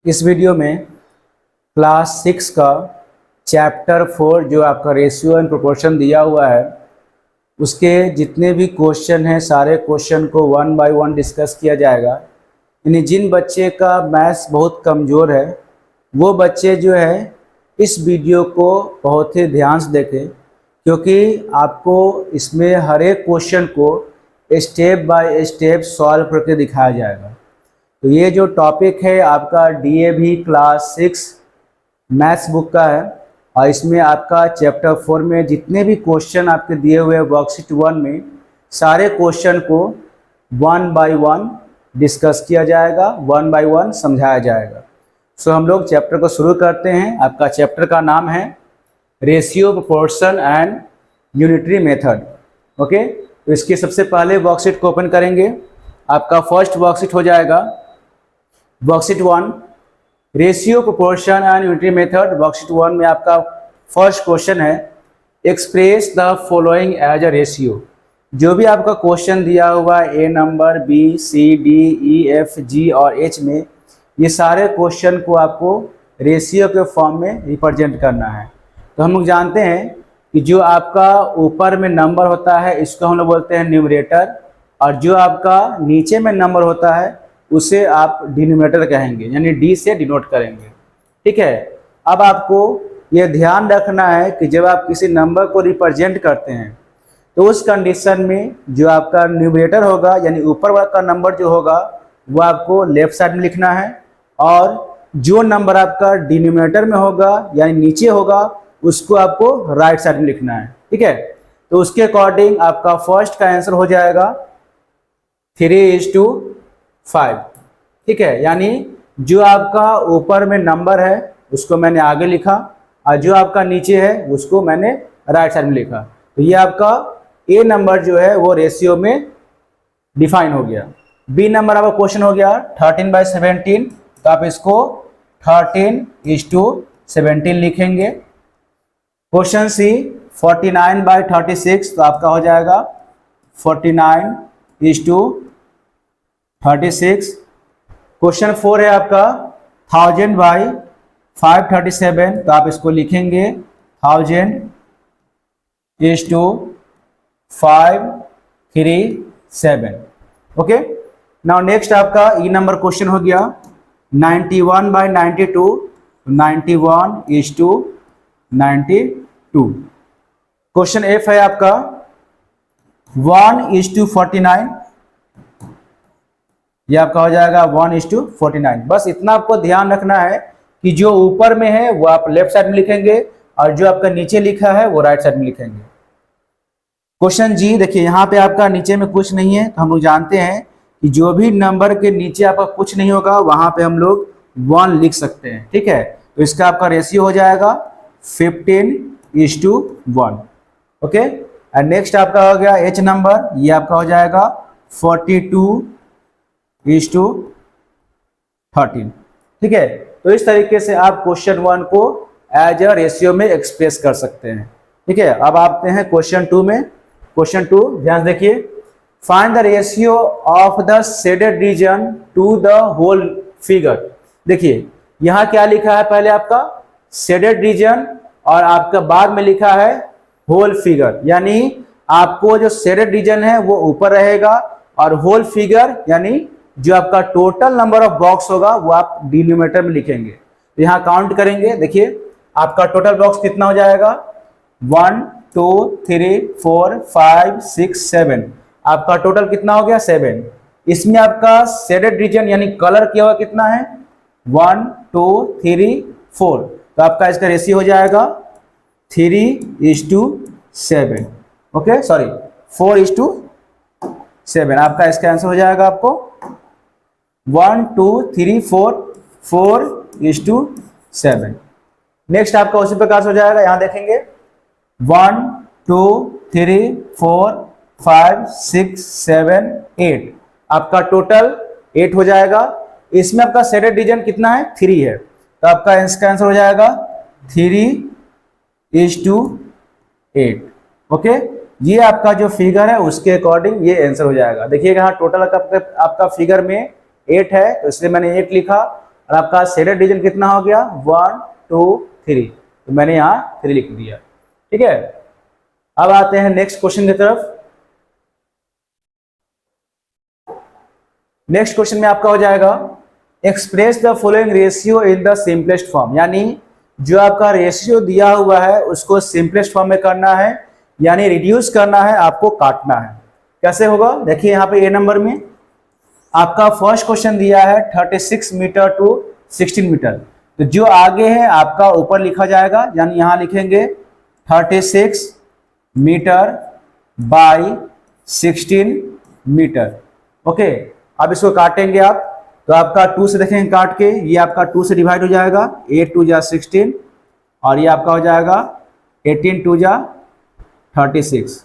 इस वीडियो में क्लास 6 का चैप्टर 4 जो आपका रेशियो एंड प्रोपोर्शन दिया हुआ है उसके जितने भी क्वेश्चन हैं सारे क्वेश्चन को वन बाय वन डिस्कस किया जाएगा। यानी जिन बच्चे का मैथ्स बहुत कमज़ोर है वो बच्चे जो है इस वीडियो को बहुत ही ध्यान से देखें, क्योंकि आपको इसमें हर एक क्वेश्चन को स्टेप बाय स्टेप सॉल्व करके दिखाया जाएगा। तो ये जो टॉपिक है आपका डीएवी क्लास 6 मैथ्स बुक का है और इसमें आपका चैप्टर 4 में जितने भी क्वेश्चन आपके दिए हुए हैं वर्कशीट 1 में सारे क्वेश्चन को वन बाय वन डिस्कस किया जाएगा, वन बाय वन समझाया जाएगा। सो हम लोग चैप्टर को शुरू करते हैं। आपका चैप्टर का नाम है ratio, proportion and unitary method. Okay, तो इसके सबसे पहले वर्कशीट को ओपन करेंगे। आपका फर्स्ट वर्कशीट हो जाएगा worksheet 1 ratio, proportion and unitary method. Worksheet 1 में आपका फर्स्ट क्वेश्चन है express the following as a ratio. जो भी आपका क्वेश्चन दिया हुआ है A number, B, C, D, E, F, G और एच में, ये सारे क्वेश्चन को आपको रेशियो के फॉर्म में रिप्रेजेंट करना है। तो हम लोग जानते हैं कि जो आपका ऊपर में नंबर होता है इसको हम लोग बोलते हैं न्यूमरेटर, और जो आपका नीचे में नंबर होता है उसे आप डिनोमिनेटर कहेंगे, यानी डी से डिनोट करेंगे। ठीक है, अब आपको यह ध्यान रखना है कि जब आप किसी नंबर को रिप्रेजेंट करते हैं तो उस कंडीशन में जो आपका न्यूमरेटर होगा यानी ऊपर वाला का नंबर जो होगा वो आपको लेफ्ट साइड में लिखना है, और जो नंबर आपका डिनोमिनेटर में होगा यानी नीचे होगा उसको आपको राइट साइड में लिखना है। ठीक है, तो उसके अकॉर्डिंग आपका फर्स्ट का आंसर हो जाएगा 3:5। ठीक है, यानी जो आपका ऊपर में नंबर है उसको मैंने आगे लिखा और जो आपका नीचे है उसको मैंने राइट साइड में लिखा। तो ये आपका ए नंबर जो है वो रेशियो में डिफाइन हो गया। बी नंबर आपका क्वेश्चन हो गया 13/17, तो आप इसको 13:17 लिखेंगे। क्वेश्चन सी 49/36, तो आपका हो जाएगा 49:36। क्वेश्चन 4 है आपका 1000/537, तो आप इसको लिखेंगे 1000/537। ओके, नाउ नेक्स्ट आपका ई नंबर क्वेश्चन हो गया 91/92, 91:92। क्वेश्चन एफ है आपका 1:49, ये आपका हो जाएगा 1:49। बस इतना आपको ध्यान रखना है कि जो ऊपर में है वो आप लेफ्ट साइड में लिखेंगे और जो आपका नीचे लिखा है वो राइट साइड में लिखेंगे। क्वेश्चन जी देखिए, यहाँ पे आपका नीचे में कुछ नहीं है, तो हम लोग जानते हैं कि जो भी नंबर के नीचे आपका कुछ नहीं होगा वहां पे हम लोग 1 लिख सकते हैं। ठीक है, तो इसका आपका रेशियो हो जाएगा 15:1। ओके, एंड नेक्स्ट आपका हो गया एच नंबर, ये आपका हो जाएगा 42:13। ठीक है, तो इस तरीके से आप क्वेश्चन 1 को एज अ रेशियो में एक्सप्रेस कर सकते हैं। ठीक है, अब आते हैं क्वेश्चन 2 में। क्वेश्चन 2 ध्यान देखिए, find the ratio of the shaded region to the whole figure. देखिए यहां क्या लिखा है, पहले आपका शेडेड रीजन और आपका बाद में लिखा है होल फिगर, यानी आपको जो शेडेड रीजन है वो ऊपर रहेगा और होल फिगर यानी जो आपका टोटल नंबर ऑफ बॉक्स होगा वो आप डिनोमिनेटर में लिखेंगे। तो यहाँ काउंट करेंगे, देखिए आपका टोटल बॉक्स कितना हो जाएगा 1 2 3 4 5 6 7, आपका टोटल कितना हो गया 7। इसमें आपका शेडेड रीजन यानी कलर किया हुआ कितना है 1 2 3 4, तो आपका इसका रेशियो हो जाएगा 3:7। ओके सॉरी 4:7, आपका इसका आंसर हो जाएगा आपको 1 2 3 4 4:7। नेक्स्ट आपका उसी प्रकार से हो जाएगा, यहां देखेंगे 1 2 3 4 5 6 7 8, आपका टोटल 8 हो जाएगा। इसमें आपका शेडेड रीजन कितना है 3 है, तो आपका इसका आंसर हो जाएगा 3:8। ओके, ये आपका जो फिगर है उसके अकॉर्डिंग ये आंसर हो जाएगा। देखिएगा यहाँ टोटल आपका फिगर में 8 है, तो इसलिए मैंने 8 लिखा, और आपका सेडेड डिवीजन कितना हो गया 1 2 3, तो मैंने यहाँ 3 लिख दिया। ठीक है, अब आते हैं नेक्स्ट क्वेश्चन की तरफ। नेक्स्ट क्वेश्चन में आपका हो जाएगा express the following ratio in the simplest form, यानी जो आपका रेशियो दिया हुआ है उसको सिंपलेस्ट फॉर्म में करना है, यानी रिड्यूस करना है, आपको काटना है। कैसे होगा, देखिए यहाँ पे ए नंबर में आपका फर्स्ट क्वेश्चन दिया है 36 मीटर टू 16 मीटर, तो जो आगे है आपका ऊपर लिखा जाएगा, यानी यहाँ लिखेंगे 36 मीटर बाई 16 मीटर। ओके, अब इसको काटेंगे आप, तो आपका 2 से देखेंगे काट के, ये आपका 2 से डिवाइड हो जाएगा, 8 2 जा 16, और ये आपका हो जाएगा 18 2 जा 36।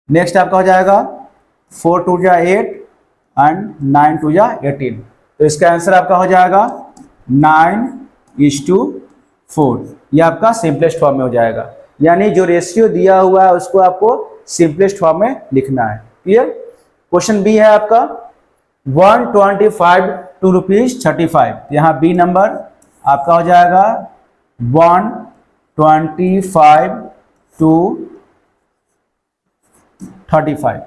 नेक्स्ट आपका हो जाएगा 4 2 जा 8 एंड 9 2 जा 18, तो इसका आंसर आपका हो जाएगा 9:4। ये आपका सिंपलेस्ट फॉर्म में हो जाएगा, यानी जो रेशियो दिया हुआ है उसको आपको सिंपलेस्ट फॉर्म में लिखना है। क्लियर। क्वेश्चन बी है आपका 125 टू ₹35, यहाँ बी नंबर आपका हो जाएगा 125 टू 35।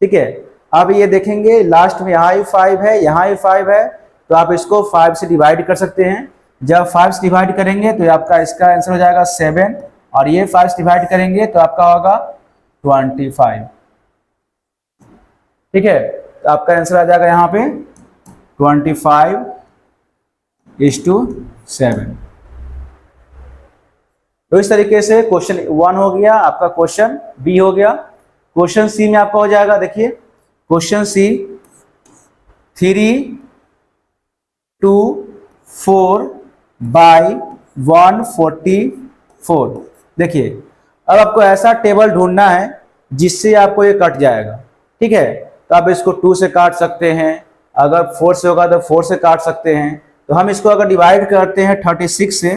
ठीक है, अब ये देखेंगे लास्ट में यहाँ ही 5 है, यहाँ ही 5 है, तो आप इसको 5 से डिवाइड कर सकते हैं। जब 5 से डिवाइड करेंगे तो आपका इसका आंसर हो जाएगा 7, और ये 5 से डिवाइड करेंगे तो आपका होगा 25। ठीक है, तो आपका आंसर आ जाएगा यहाँ पे 25:7। तो इस तरीके से क्वेश्चन 1 हो गया, आपका क्वेश्चन बी हो गया। क्वेश्चन सी में आपका हो जाएगा, देखिए क्वेश्चन सी 324 बाई 144। देखिए अब आपको ऐसा टेबल ढूंढना है जिससे आपको ये कट जाएगा। ठीक है, तो आप इसको 2 से काट सकते हैं, अगर 4 से होगा तो 4 से काट सकते हैं। तो हम इसको अगर डिवाइड करते हैं 36 से,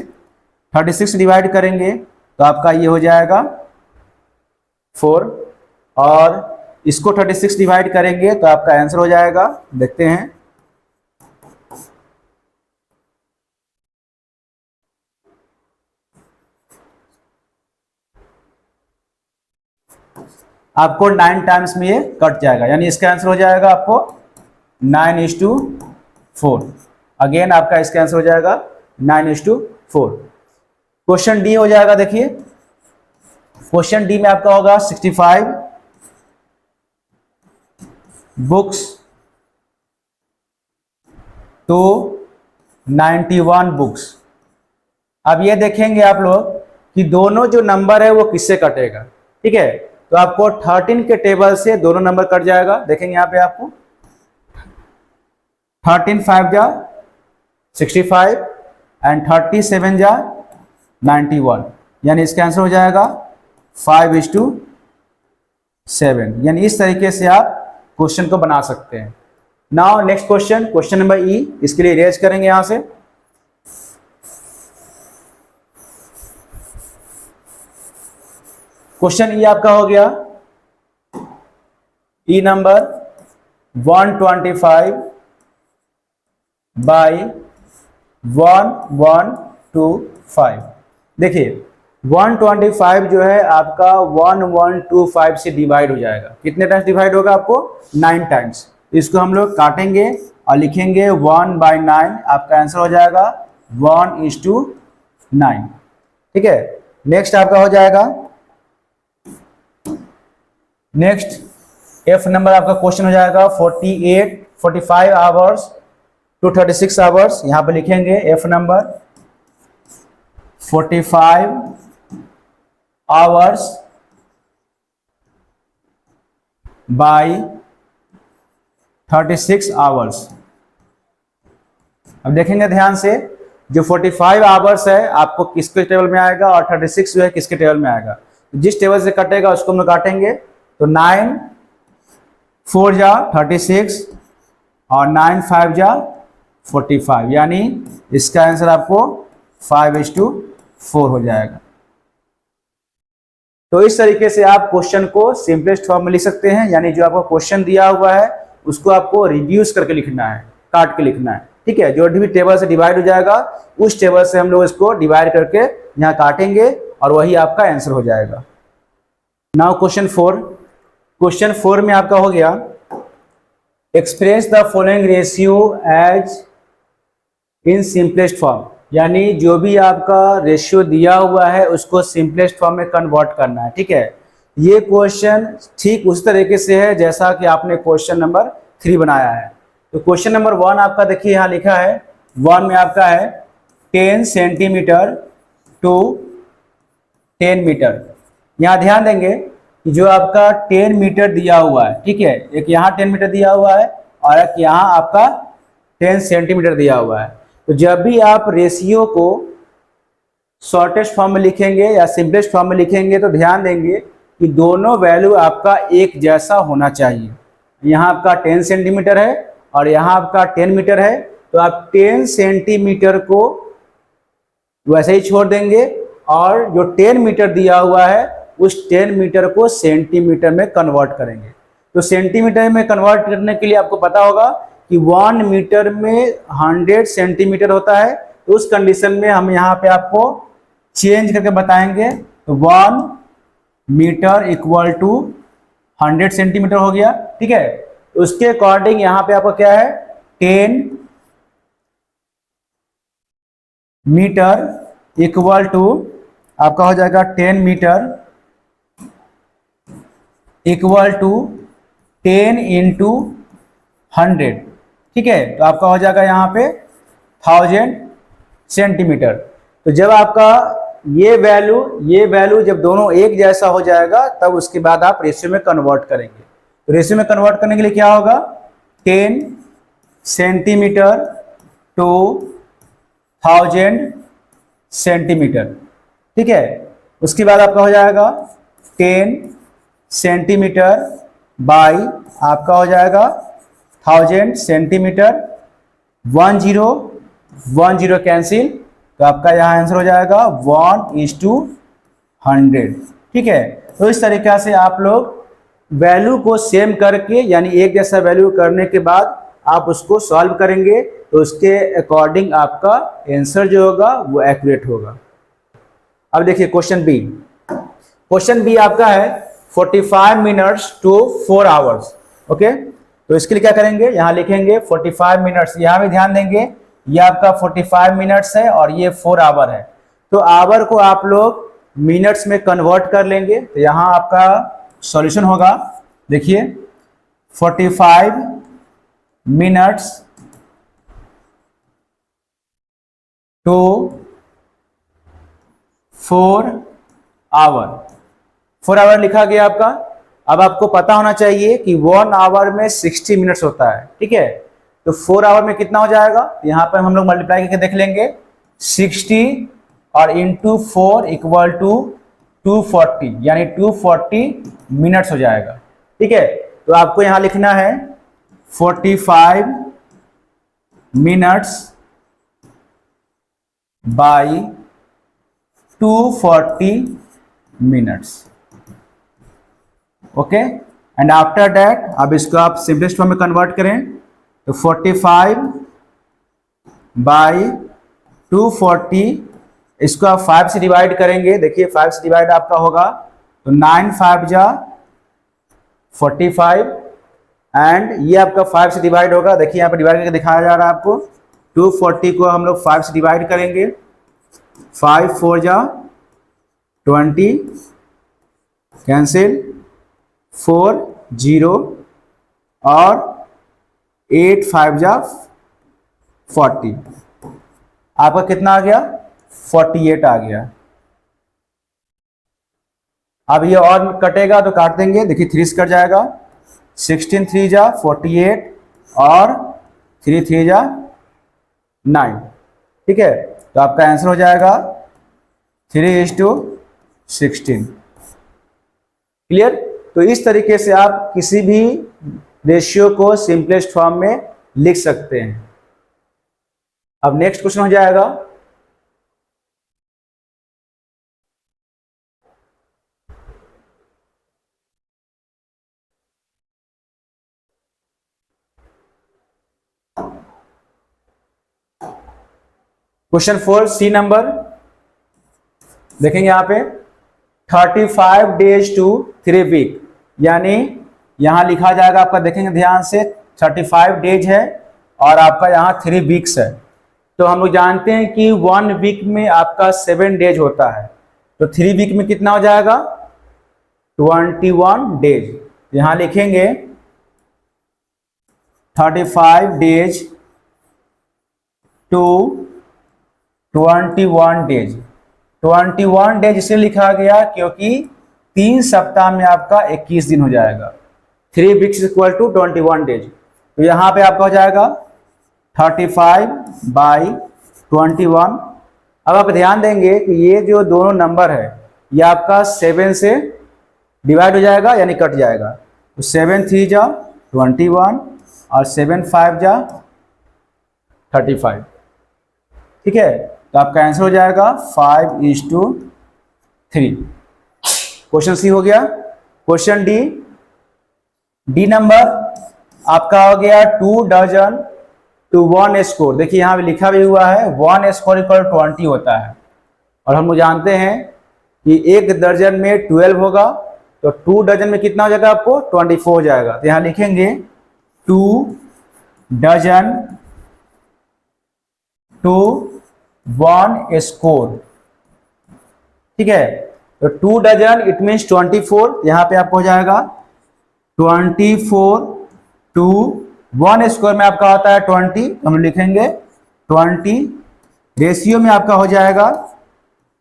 36 डिवाइड करेंगे तो आपका ये हो जाएगा 4, और इसको 36 डिवाइड करेंगे तो आपका आंसर हो जाएगा, देखते हैं आपको 9 टाइम्स में ये कट जाएगा, यानी इसका आंसर हो जाएगा आपको 9:4। अगेन आपका इसका आंसर हो जाएगा 9:4। क्वेश्चन डी हो जाएगा, देखिए क्वेश्चन डी में आपका होगा 65 बुक्स तो 91 बुक्स। अब ये देखेंगे आप लोग कि दोनों जो नंबर है वो किससे कटेगा। ठीक है, तो आपको 13 के टेबल से दोनों नंबर कट जाएगा। देखेंगे यहाँ पे आपको 13 5 जा 65 एंड 37 जा 91, यानी इसका आंसर हो जाएगा 5:7। यानी इस तरीके से आप क्वेश्चन को बना सकते हैं। Now next question, question number ई, इसके लिए इरेज करेंगे यहां से। क्वेश्चन ई आपका हो गया ई नंबर 125 बाई 1125। देखिए 125 जो है आपका 1125 से डिवाइड हो जाएगा। कितने टाइम्स डिवाइड होगा आपको 9 टाइम्स। इसको हम लोग काटेंगे और लिखेंगे 1/9, आपका आंसर हो जाएगा 1:9। ठीक है, नेक्स्ट आपका हो जाएगा, नेक्स्ट एफ नंबर आपका क्वेश्चन हो जाएगा 45 आवर्स टू 36 आवर्स। यहां पे लिखेंगे F number 45 hours by 36 hours. अब देखेंगे ध्यान से, जो 45 आवर्स है आपको किसके टेबल में आएगा और 36 जो है किसके टेबल में आएगा। जिस टेबल से कटेगा उसको हम लोग काटेंगे। तो 9 4 जा 36 और 9 5 जा 45, यानी इसका आंसर आपको 5:4 हो जाएगा। तो इस तरीके से आप क्वेश्चन को सिंपलेस्ट फॉर्म में लिख सकते हैं, यानी जो आपको क्वेश्चन दिया हुआ है उसको आपको रिड्यूस करके लिखना है। काट के लिखना है, ठीक है। जो भी टेबल से डिवाइड हो जाएगा उस टेबल से हम लोग इसको डिवाइड करके यहाँ काटेंगे और वही आपका आंसर हो जाएगा। नाउ क्वेश्चन 4, क्वेश्चन 4 में आपका हो गया express the following ratio as in simplest form, यानी जो भी आपका रेशियो दिया हुआ है उसको सिंपलेस्ट फॉर्म में कन्वर्ट करना है, ठीक है। ये क्वेश्चन ठीक उस तरीके से है जैसा कि आपने क्वेश्चन नंबर 3 बनाया है। तो क्वेश्चन नंबर 1 आपका देखिए यहाँ लिखा है, 1 में आपका है 10 सेंटीमीटर टू 10 मीटर। यहाँ ध्यान देंगे कि जो आपका 10 मीटर दिया हुआ है, ठीक है, एक यहाँ 10 मीटर दिया हुआ है और एक यहाँ आपका 10 सेंटीमीटर दिया हुआ है। तो जब भी आप रेशियो को शॉर्टेस्ट फॉर्म में लिखेंगे या सिंपलेस्ट फॉर्म में लिखेंगे तो ध्यान देंगे कि दोनों वैल्यू आपका एक जैसा होना चाहिए। यहाँ आपका 10 सेंटीमीटर है और यहाँ आपका 10 मीटर है, तो आप 10 सेंटीमीटर को वैसे ही छोड़ देंगे और जो 10 मीटर दिया हुआ है उस 10 मीटर को सेंटीमीटर में कन्वर्ट करेंगे। तो सेंटीमीटर में कन्वर्ट करने के लिए आपको पता होगा कि 1 मीटर में 100 सेंटीमीटर होता है, तो उस कंडीशन में हम यहाँ पे आपको चेंज करके बताएंगे। तो 1 मीटर इक्वल टू 100 सेंटीमीटर हो गया, ठीक है। तो उसके अकॉर्डिंग यहाँ पे आपका क्या है 10 मीटर इक्वल टू आपका हो जाएगा 10 मीटर इक्वल टू 10 इंटू 100, ठीक है। तो आपका हो जाएगा यहाँ पे 1000 सेंटीमीटर। तो जब आपका ये वैल्यू जब दोनों एक जैसा हो जाएगा तब उसके बाद आप रेशियो में कन्वर्ट करेंगे। तो रेशियो में कन्वर्ट करने के लिए क्या होगा 10 सेंटीमीटर टू 1000 सेंटीमीटर, ठीक है। उसके बाद आपका हो जाएगा 10 सेंटीमीटर बाई आपका हो जाएगा 1000 सेंटीमीटर, 10 कैंसिल, तो आपका यहाँ आंसर हो जाएगा 1:100, ठीक है। तो इस तरीका से आप लोग वैल्यू को सेम करके यानी एक जैसा वैल्यू करने के बाद आप उसको सॉल्व करेंगे तो उसके अकॉर्डिंग आपका आंसर जो होगा वो एक्यूरेट होगा। अब देखिए क्वेश्चन बी, क्वेश्चन बी आपका है 45 मिनट्स टू 4 आवर्स, ओके। तो इसके लिए क्या करेंगे यहाँ लिखेंगे 45 मिनट्स, यहाँ भी ध्यान देंगे ये आपका 45 मिनट्स है और ये 4 आवर है। तो आवर को आप लोग मिनट्स में कन्वर्ट कर लेंगे, तो यहाँ आपका सॉल्यूशन होगा, देखिए 45 मिनट्स टू 4 आवर, 4 आवर लिखा गया आपका। अब आपको पता होना चाहिए कि 1 आवर में 60 मिनट्स होता है, ठीक है। तो 4 आवर में कितना हो जाएगा, यहाँ पर हम लोग मल्टीप्लाई करके देख लेंगे 60 और इंटू 4 इक्वल टू 240, यानी 240 मिनट्स हो जाएगा, ठीक है। तो आपको यहाँ लिखना है 45 minutes by 240 minutes, okay. And after that अब इसको आप सिंपलेस्ट फॉर्म में कन्वर्ट करें तो 45 बाई 240, इसको आप 5 से डिवाइड करेंगे, देखिए 5 से डिवाइड आपका होगा तो 9 5 जा 45 एंड ये आपका 5 से डिवाइड होगा, देखिए यहाँ पर डिवाइड करके दिखाया जा रहा है आपको। 240 को हम लोग 5 से डिवाइड करेंगे, 5 4 जा 20 कैंसिल, 4 0 और 8 5 जा 40, आपका कितना आ गया 48 आ गया। अब ये और कटेगा तो काट देंगे, देखिए 3 से कट जाएगा, 16 3 जा 48 और 3 3 जा 9, ठीक है। तो आपका आंसर हो जाएगा 3:16, क्लियर। तो इस तरीके से आप किसी भी रेशियो को सिंपलेस्ट फॉर्म में लिख सकते हैं। अब नेक्स्ट क्वेश्चन हो जाएगा क्वेश्चन 4 सी नंबर देखेंगे यहाँ पे 35 डेज टू 3 वीक, यानी यहाँ लिखा जाएगा आपका, देखेंगे ध्यान से 35 डेज है और आपका यहाँ 3 वीक्स है। तो हम लोग जानते हैं कि 1 वीक में आपका 7 डेज होता है, तो 3 वीक में कितना हो जाएगा 21 डेज। यहाँ लिखेंगे 35 डेज टू 21 डेज। 21 डेज इसलिए लिखा गया क्योंकि 3 सप्ताह में आपका 21 दिन हो जाएगा। 3 वीक्स इक्वल टू 21 डेज। तो यहाँ पे आपका हो जाएगा 35/21। अब आप ध्यान देंगे कि ये जो दोनों नंबर है ये आपका 7 से डिवाइड हो जाएगा यानी कट जाएगा। तो 7 3 जा 21 और 7 5 जा 35। ठीक है, तो आपका आंसर हो जाएगा 5:3। क्वेश्चन सी हो गया। क्वेश्चन डी नंबर आपका हो गया 2 डजन टू 1 स्कोर। देखिए यहाँ पे लिखा भी हुआ है 1 स्कोर इक्वल 20 होता है, और हम जानते हैं कि 1 दर्जन में 12 होगा, तो 2 डजन में कितना हो जाएगा आपको 24 हो जाएगा। तो यहाँ लिखेंगे 2 डजन टू 1 स्कोर। ठीक है, तो 2 डजन इट मीन्स 24, यहाँ पे आपको हो जाएगा 24 टू 1 स्कोर में आपका होता है 20, हम लिखेंगे 20। रेशियो में आपका हो जाएगा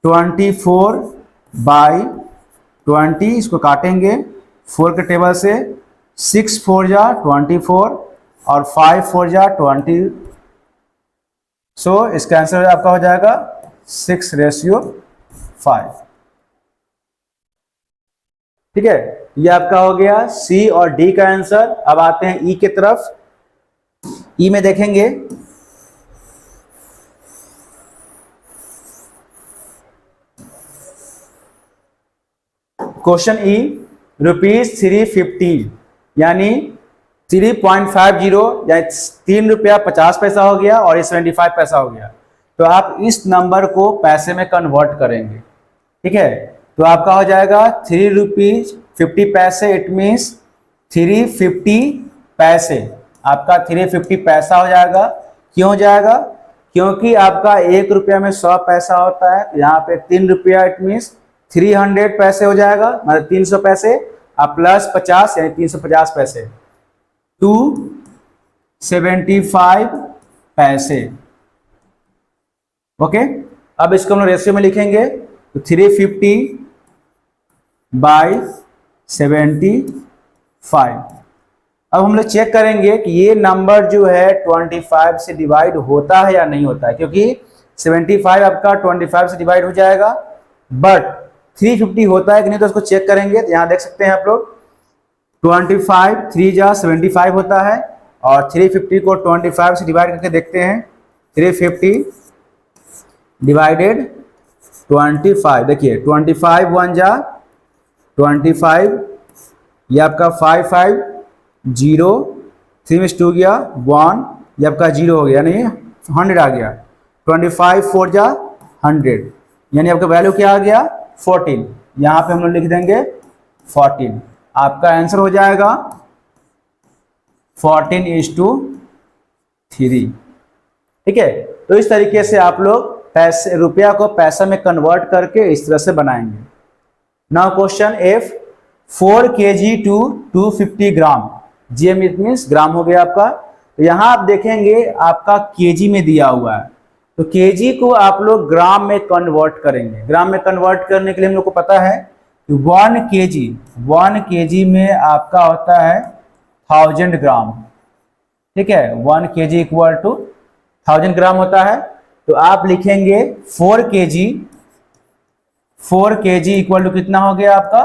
24/20, इसको काटेंगे 4 के टेबल से, 6 4 जा 24 और 5 4 जा 20। सो इसका आंसर आपका हो जाएगा 6:5। ठीक है, ये आपका हो गया सी और डी का आंसर। अब आते हैं ई के तरफ। ई में देखेंगे क्वेश्चन ई ₹350 यानी 3.50 या 3 रुपया 50 पैसा हो गया और 75 पैसा हो गया। तो आप इस नंबर को पैसे में कन्वर्ट करेंगे। ठीक है, तो आपका हो जाएगा ₹3.50, इट मीन्स 350 पैसे। आपका 350 पैसा हो जाएगा। क्यों हो जाएगा? क्योंकि आपका 1 रुपया में 100 पैसा होता है, यहाँ पे 3 रुपया इट मीन्स 300 पैसे हो जाएगा, मतलब 300 पैसे आप प्लस 50 यानी 350 पैसे, 275 पैसे। ओके, अब इसको हम रेशियो में लिखेंगे तो 350/75। अब हम लोग चेक करेंगे कि ये नंबर जो है 25 से डिवाइड होता है या नहीं होता है, क्योंकि 75 आपका 25 से डिवाइड हो जाएगा, बट 350 होता है कि नहीं, तो उसको चेक करेंगे। तो यहाँ देख सकते हैं आप लोग 25 3 जा 75 होता है, और 350 को 25 से डिवाइड करके देखते हैं। 350 डिवाइडेड 25, देखिए 25 1 जा 25, ये आपका 5 5 0, 3 में 2 गया 1, ये आपका 0 हो गया यानी 100 आ गया। 25 4 जा 100 यानी आपका वैल्यू क्या आ गया 14। यहाँ पे हम लोग लिख देंगे 14। आपका आंसर हो जाएगा 14:3। ठीक है, तो इस तरीके से आप लोग पैसे रुपया को पैसा में कन्वर्ट करके इस तरह से बनाएंगे। Now question F 4 kg to 250 gram. GM it means gram हो गया आपका। तो यहाँ आप देखेंगे आपका केजी में दिया हुआ है, तो केजी को आप लोग ग्राम में कन्वर्ट करेंगे। ग्राम में कन्वर्ट करने के लिए हम लोग को पता है कि 1 kg में आपका होता है 1000 ग्राम। ठीक है, 1 kg इक्वल टू 1000 ग्राम होता है। तो आप लिखेंगे 4 kg इक्वल टू कितना हो गया आपका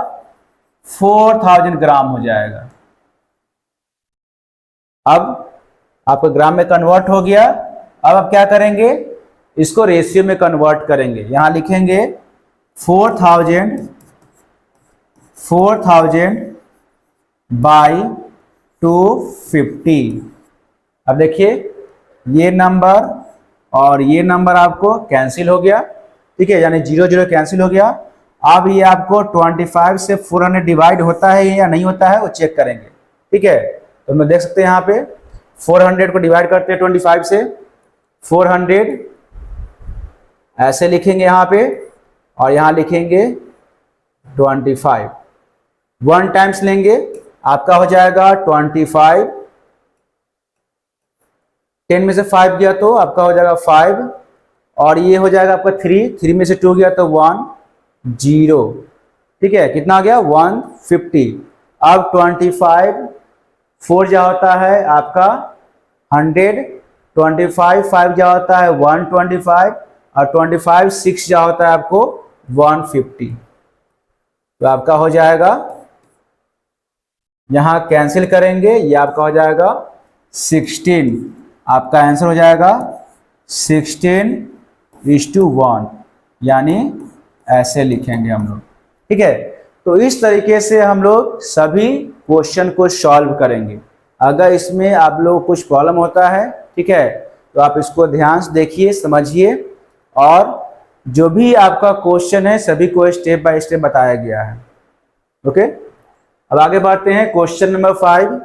4000 ग्राम हो जाएगा। अब आपका ग्राम में कन्वर्ट हो गया। अब आप क्या करेंगे, इसको रेशियो में कन्वर्ट करेंगे। यहां लिखेंगे 4000/250। अब देखिए ये नंबर और ये नंबर आपको कैंसिल हो गया, ठीक है, यानी 0 0 कैंसिल हो गया। अब ये आपको 25 से 400 डिवाइड होता है या नहीं होता है वो चेक करेंगे, ठीक है। तो मैं देख सकते हैं यहाँ पे 400 को डिवाइड करते हैं 25 से, 400 ऐसे लिखेंगे यहाँ पे और यहाँ लिखेंगे 25, 1 टाइम्स लेंगे, आपका हो जाएगा 25, 10 में से 5 गया तो आपका हो जाएगा 5, और ये हो जाएगा आपका 3 में से 2 गया तो 1 0, ठीक है, कितना आ गया 150। अब 25 4 जा होता है आपका 100, 25 5 जा होता है 125, और 25 6 जा होता है आपको 150। तो आपका हो जाएगा, यहां कैंसिल करेंगे, ये आपका हो जाएगा 16, आपका आंसर हो जाएगा 16:1, यानी ऐसे लिखेंगे हम लोग, ठीक है। तो इस तरीके से हम लोग सभी क्वेश्चन को सॉल्व करेंगे। अगर इसमें आप लोग कुछ प्रॉब्लम होता है, ठीक है, तो आप इसको ध्यान से देखिए, समझिए, और जो भी आपका क्वेश्चन है सभी को स्टेप बाय स्टेप बताया गया है। ओके, अब आगे बढ़ते हैं। Question number 5,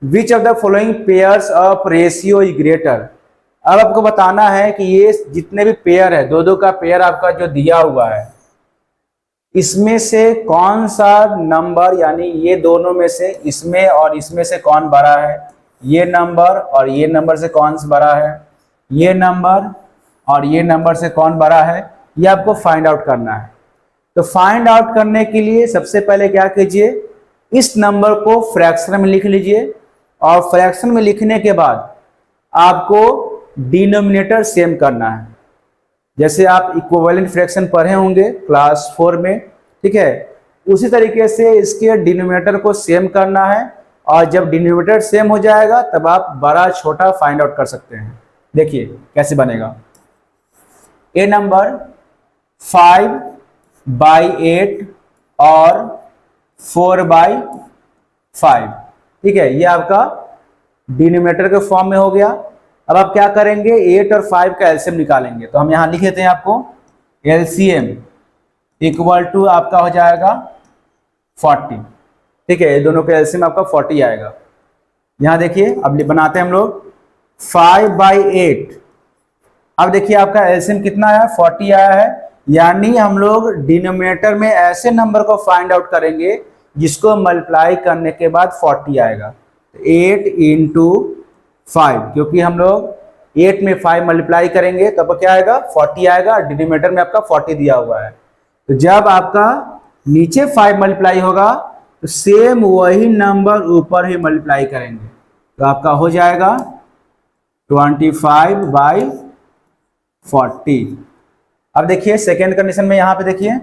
which of the following pairs of ratio is greater. अब आपको बताना है कि ये जितने भी पेयर है, दो का पेयर आपका जो दिया हुआ है, इसमें से कौन सा नंबर, यानी ये दोनों में से इसमें और इसमें से कौन बड़ा है, ये नंबर और ये नंबर से कौन सा बड़ा है, ये नंबर और ये नंबर से कौन बड़ा है, ये आपको फाइंड आउट करना है। तो फाइंड आउट करने के लिए सबसे पहले क्या कीजिए, इस नंबर को फ्रैक्शन में लिख लीजिए, और फ्रैक्शन में लिखने के बाद आपको डिनोमिनेटर सेम करना है। जैसे आप इक्विवेलेंट फ्रैक्शन पढ़े होंगे क्लास 4 में, ठीक है, उसी तरीके से इसके डिनोमिनेटर को सेम करना है, और जब डिनोमिनेटर सेम हो जाएगा तब आप बड़ा छोटा फाइंड आउट कर सकते हैं। देखिए कैसे बनेगा। ए नंबर 5/8 और 4/5, ठीक है, ये आपका डिनोमिनेटर के फॉर्म में हो गया। अब आप क्या करेंगे, 8 और 5 का एलसीएम निकालेंगे। तो हम यहां लिख देते हैं आपको एलसीएम इक्वल टू आपका हो जाएगा 40, ठीक है, ये दोनों का एलसीएम आपका 40 आएगा। यहां देखिए अब बनाते हैं हम लोग 5/8। अब देखिए आपका एलसीएम कितना आया, 40 आया है, यानी हम लोग डिनोमिनेटर में ऐसे नंबर को फाइंड आउट करेंगे जिसको मल्टीप्लाई करने के बाद 40 आएगा। 8 × 5, क्योंकि हम लोग 8 में 5 मल्टीप्लाई करेंगे तो अब क्या आएगा, 40 आएगा। डिनोमिनेटर में आपका 40 दिया हुआ है, तो जब आपका नीचे 5 मल्टीप्लाई होगा तो सेम वही नंबर ऊपर ही मल्टीप्लाई करेंगे, तो आपका हो जाएगा 25/40। अब देखिए सेकेंड कंडीशन में यहाँ पे देखिए,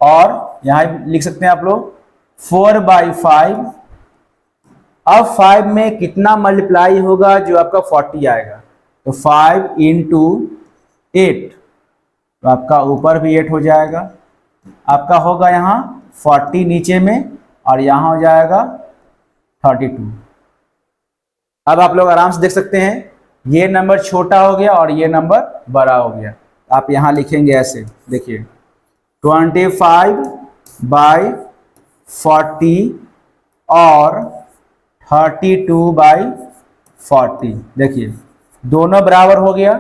और यहाँ लिख सकते हैं आप लोग 4/5। अब 5 में कितना मल्टीप्लाई होगा जो आपका 40 आएगा, तो 5 × 8, तो आपका ऊपर भी 8 हो जाएगा। आपका होगा यहाँ 40 नीचे में, और यहाँ हो जाएगा 32। अब आप लोग आराम से देख सकते हैं, ये नंबर छोटा हो गया और ये नंबर बड़ा हो गया। आप यहाँ लिखेंगे ऐसे, देखिए 25/40 और 32/40, देखिए दोनों बराबर हो गया।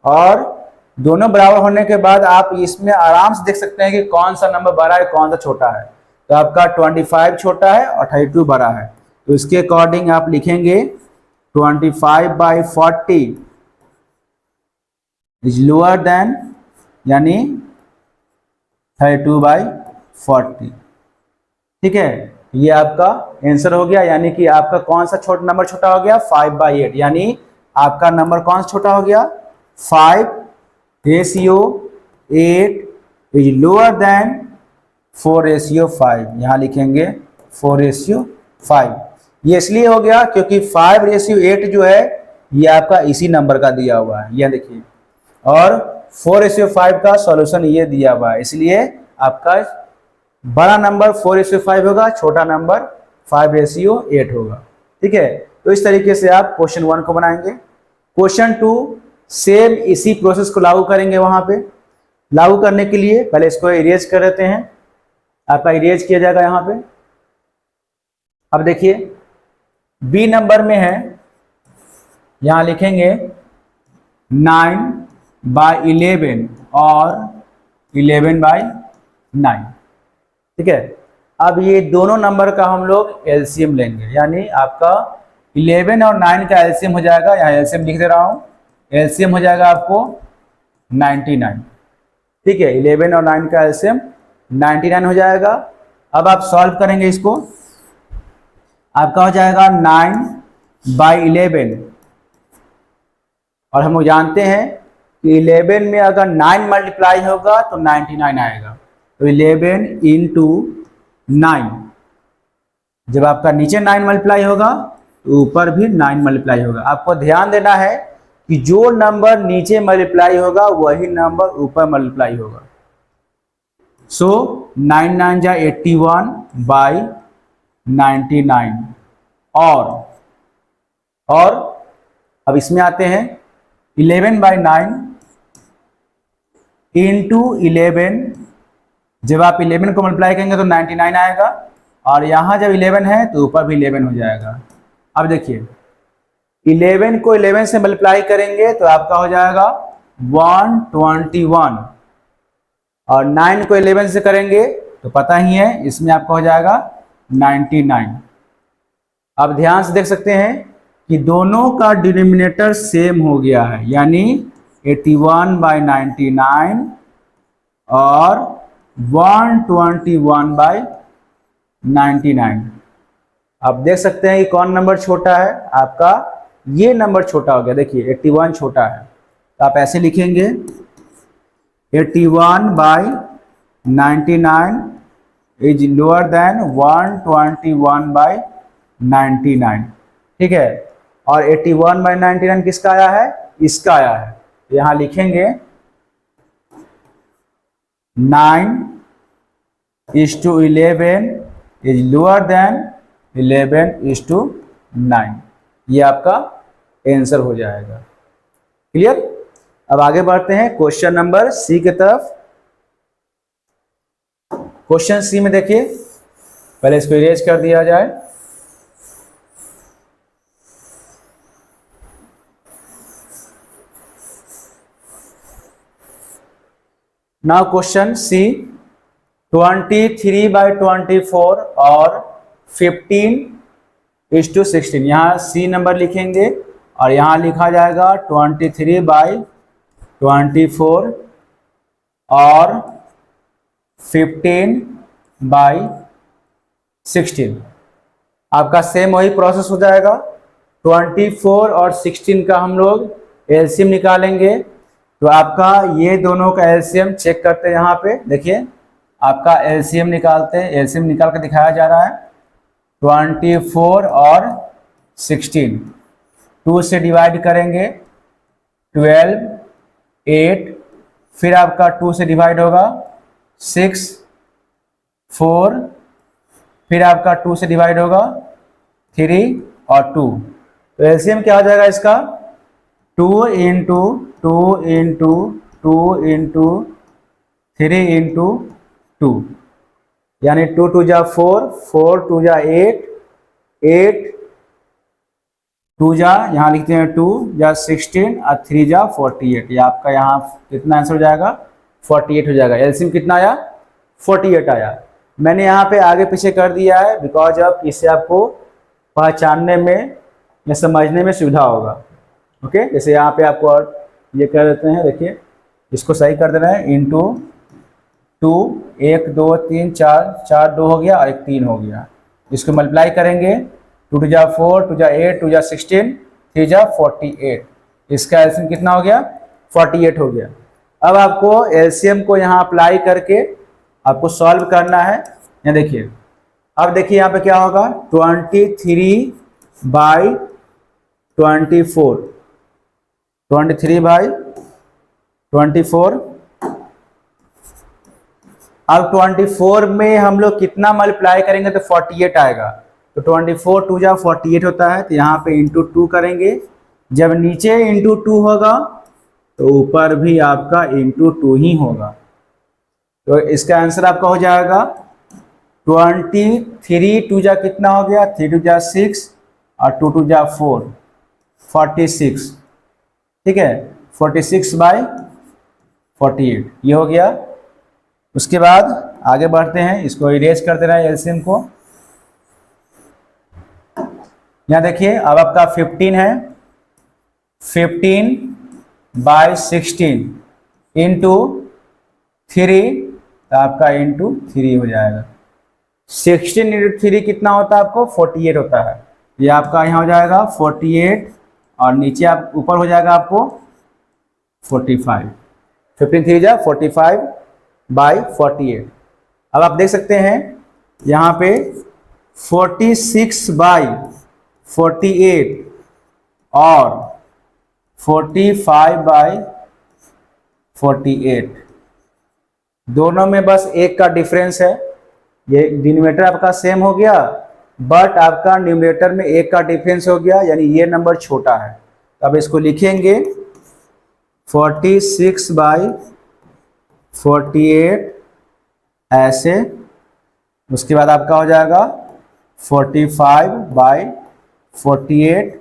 और दोनों बराबर होने के बाद आप इसमें आराम से देख सकते हैं कि कौन सा नंबर बड़ा है कौन सा छोटा है। तो आपका 25 छोटा है और 32 बड़ा है, तो इसके अकॉर्डिंग आप लिखेंगे 25/40 इज लोअर देन, यानी 32/40, ठीक है। ये आपका आंसर हो गया, यानी कि आपका कौन सा छोटा नंबर छोटा हो गया, 5/8, यानी आपका नंबर कौन सा छोटा हो गया, 5/8 इज लोअर देन 4/5। यहाँ लिखेंगे 4/5। ये इसलिए हो गया क्योंकि 5/8 जो है ये आपका इसी नंबर का दिया हुआ है, यह देखिए, और 4/5 का सॉल्यूशन ये दिया हुआ है, इसलिए आपका बड़ा नंबर 4/5 होगा, छोटा नंबर 5/8 होगा, ठीक है। तो इस तरीके से आप क्वेश्चन 1 को बनाएंगे। क्वेश्चन 2, सेम इसी प्रोसेस को लागू करेंगे वहां पे। लागू करने के लिए पहले इसको इरेज कर देते हैं, आपका इरेज किया जाएगा यहाँ पे। अब देखिए बी नंबर में है, यहां लिखेंगे 9/11 और 11/9, ठीक है। अब ये दोनों नंबर का हम लोग एलसीएम लेंगे, यानी आपका 11 और 9 का एलसीएम हो जाएगा, यहाँ एलसीएम लिख दे रहा हूं, एलसीएम हो जाएगा आपको 99, ठीक है। 11 और 9 का एलसीएम 99 हो जाएगा। अब आप सॉल्व करेंगे इसको, आपका हो जाएगा 9/11, और हम लोग जानते हैं कि 11 में अगर 9 मल्टीप्लाई होगा तो 99 आएगा, तो 11 इंटू 9, जब आपका नीचे 9 मल्टीप्लाई होगा तो ऊपर भी 9 मल्टीप्लाई होगा। आपको ध्यान देना है कि जो नंबर नीचे मल्टीप्लाई होगा वही नंबर ऊपर मल्टीप्लाई होगा। सो 9 9 जा 81/99, और अब इसमें आते हैं 11/9 इंटू 11, जब आप 11 को मल्टीप्लाई करेंगे तो 99 आएगा, और यहाँ जब 11 है तो ऊपर भी 11 हो जाएगा। अब देखिए 11 को 11 से मल्टीप्लाई करेंगे तो आपका हो जाएगा 121, और 9 को 11 से करेंगे तो पता ही है इसमें आपका हो जाएगा 99। अब ध्यान से देख सकते हैं कि दोनों का डिनोमिनेटर सेम हो गया है, यानी 81/99 और 121/99। आप देख सकते हैं कि कौन नंबर छोटा है, आपका ये नंबर छोटा हो गया। देखिए 81 छोटा है, तो आप ऐसे लिखेंगे 81/99 इज लोअर देन 121/99, ठीक है। और 81/99 किसका आया है, इसका आया है। यहां लिखेंगे 9:11 इज लोअर देन 11:9, ये आपका आंसर हो जाएगा। क्लियर। अब आगे बढ़ते हैं क्वेश्चन नंबर सी की तरफ। क्वेश्चन सी में देखिए, पहले इसको इरेज कर दिया जाए। नाउ क्वेश्चन सी, 23/24 और 15:16, यहाँ सी नंबर लिखेंगे और यहाँ लिखा जाएगा 23/24 और 15/16। आपका सेम वही प्रोसेस हो जाएगा। 24 और 16 का हम लोग एलसीएम निकालेंगे, तो आपका ये दोनों का एलसीएम चेक करते हैं। यहाँ पे देखिए आपका एलसीएम निकालते हैं, एलसीएम निकाल कर दिखाया जा रहा है। 24 और 16 2 से डिवाइड करेंगे, 12, 8, फिर आपका 2 से डिवाइड होगा 6, 4, फिर आपका 2 से डिवाइड होगा 3 और 2। तो एलसीएम क्या हो जाएगा इसका, 2 इंटू 2 इंटू 2 इंटू 3 इंटू 2, यानी 2 2 जा 4, 4 2 जा 8, 8 2 जा यहाँ लिखते हैं 2 जा 16 और 3 जा 48। ये आपका यहाँ कितना आंसर हो जाएगा, 48 हो जाएगा। एलसीएम कितना आया, 48 आया। मैंने यहाँ पे आगे पीछे कर दिया है बिकॉज ऑफ इससे आपको पहचानने में या समझने में सुविधा होगा। ओके, जैसे यहाँ पे आपको और ये कर देते हैं, देखिए इसको सही कर देना है। इंटू 2, 1 2 3 4, 4 2 हो गया और 1 3 हो गया। इसको मल्टीप्लाई करेंगे, 2 2 जा 4, 2 जा 8, 2 जा 16, 3 जा 48। इसका एलसीएम कितना हो गया, 48 हो गया। अब आपको एलसीएम को यहाँ अप्लाई करके आपको सॉल्व करना है। यहाँ देखिए, अब देखिए यहाँ पे क्या होगा, 23/24, 23/24। अब 24 में हम लोग कितना मल्टीप्लाई करेंगे तो 48 आएगा। तो 24 2 जा 48 होता है, तो यहाँ पे इंटू 2 करेंगे। जब नीचे इंटू 2 होगा तो ऊपर भी आपका इंटू 2 ही होगा। तो इसका आंसर आपका हो जाएगा 23 टू जा कितना हो गया, 3 टू जा 6 और 2 टू जा 4, 46। ठीक है, 46/48 ये हो गया। उसके बाद आगे बढ़ते हैं, इसको इरेज कर देना है एलसीएम को। यहाँ देखिए अब आपका 15 है, 15/16 इंटू 3, तो आपका इंटू 3 हो जाएगा। 16 इंटू 3 कितना होता है आपको, 48 होता है। ये आपका यहाँ हो जाएगा 48 और नीचे आप ऊपर हो जाएगा आपको 45। 15 3 जा 45/48। अब आप देख सकते हैं यहाँ पे 46/48 और 45/48 दोनों में बस एक का डिफरेंस है। ये डिनोमिनेटर आपका सेम हो गया, बट आपका न्यूमरेटर में एक का डिफरेंस हो गया, यानी ये नंबर छोटा है। तो अब इसको लिखेंगे 46/48 ऐसे। उसके बाद आपका हो जाएगा 45/48।